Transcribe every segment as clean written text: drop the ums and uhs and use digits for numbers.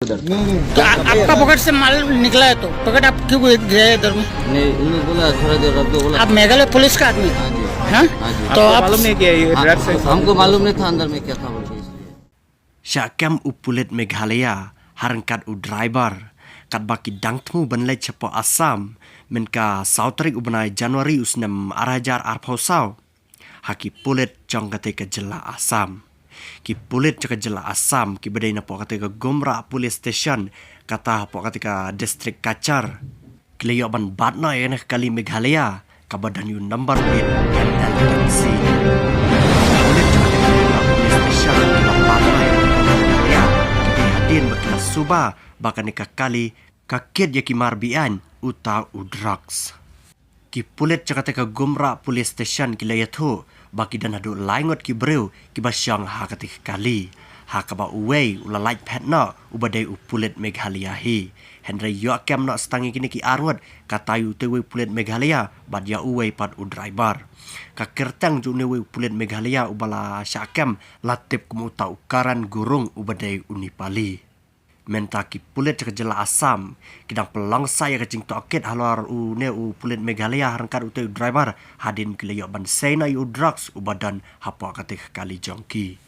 उधर तो आपका पॉकेट से माल निकला है तो पॉकेट आप क्यों गए इधर में? नहीं, उन्होंने बोला थोड़ा देर रख दो, बोला आप मेघालय पुलिस का आदमी हाँ जी हैं? हाँ जी। तो आप मालूम नहीं किया ये ड्रग्स है। हमको मालूम नहीं था अंदर में क्या था बोल के, इसलिए Syakam upulit Meghalaya harangkat u driver kat baki dangtmu banlai cepo Assam menka sautrik ubenai Januari usnem arajar arpausau haki pulit jong kate ke jela Assam ki pulit ke jela Assam ki bedai na po kate ke Gomra police station kata po kate ke distrik Kachar kliyo ban batna ene kali Meghalaya kabadan yu number plate handal taxi pulit ke Gomra police station kila batna din bakila suba baka kali kakit ya kimarbian uta u drugs. Ki pulit cakate ka Gomra police station kila yatho baki dan adu laingot ki breu ki basyang hakati kali. Hakaba uwei ula light pad na ubadai u pulit Meghalaya hi. Henry Yoakem na stangi kini ki arwad katayu tewe pulit Meghalaya bad ya uwei pad u driver. Kakirtang ju newe pulit Meghalaya ubala Syakam latip kumuta ukaran gurung ubadai unipali. Menta ki pulit ke jela Assam kidang pelang saya kecing toket halor u ne u pulit Meghalaya harangkat u driver hadin kilayok ban sena u drugs ubadan hapa kate kali jongki.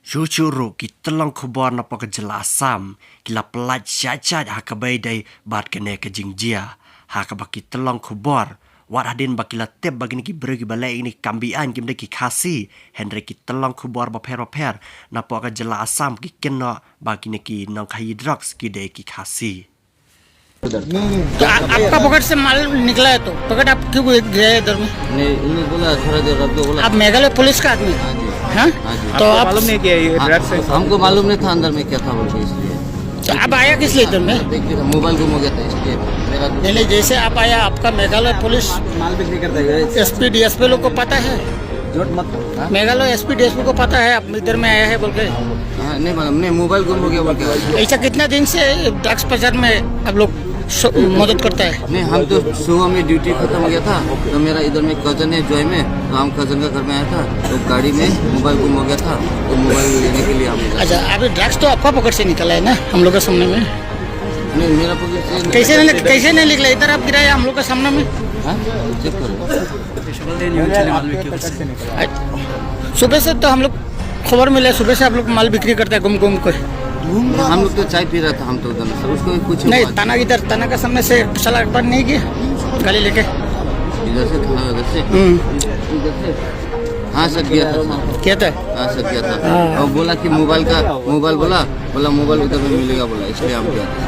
Syucuru ki telang khubar napa ke jela Assam kila pelat syacat hakabai dai bat kene ke jingjia hakabaki telang khubar wat hadin bakila tep bagini ki bergi balai ini kambian kim ki khasi Henry ki telang khubar baper napa ke jela Assam ki kena bagini ki nang khai drugs ki dai ki khasi. उधर तो आपका पॉकेट से माल निकला है तो पॉकेट आप क्यों गए इधर में? नहीं, उन्होंने बोला थोड़ा देर रख दो, बोला आप मेघालय पुलिस का आदमी हाँ जी हैं? हाँ जी। तो आप मालूम नहीं किया ये ड्रग्स है। हमको मालूम नहीं था अंदर में क्या था बोल के, इसलिए तो आप आया किस लिए इधर में? देखिए मोबाइल गुम हो गया था, इसलिए मेरा नहीं जैसे आप आया आपका मेघालय पुलिस माल बिक्री करता है एसपी डीएसपी लोग को पता है? झूठ मत। हाँ? मेघालय एसपी डीएसपी को पता है आप इधर में आया है बोल के? हाँ, नहीं मालूम, नहीं मोबाइल गुम हो गया बोल के। ऐसा कितना दिन से ड्रग्स बाजार में आप लोग मदद करता है? नहीं, हम तो सुबह में ड्यूटी खत्म हो गया था तो मेरा इधर में कजन है जोय में, तो हम कजन का घर में आया था तो गाड़ी में मोबाइल गुम हो गया था तो मोबाइल लेने के लिए हम इधर- अच्छा अभी ड्रग्स तो आपका पॉकेट से निकला है ना हम लोग के सामने में? नहीं, मेरा पॉकेट से कैसे नहीं निकला? इधर आप गिराया हम लोग के सामने में? हाँ? चेक करो। सुबह से तो हम लोग खबर मिले सुबह से आप लोग माल बिक्री करते हैं घूम कर। हम लोग तो चाय पी रहा था, हम तो उधर से उसको कुछ नहीं हुआ। ताना इधर ताना के सामने से चला एक बार नहीं किया गाड़ी लेके? इधर से थाना इधर से इधर से हाँ सर किया था सर। क्या था? हाँ सर किया था और बोला कि मोबाइल बोला मोबाइल उधर में मिलेगा बोला, इसलिए हम किया था।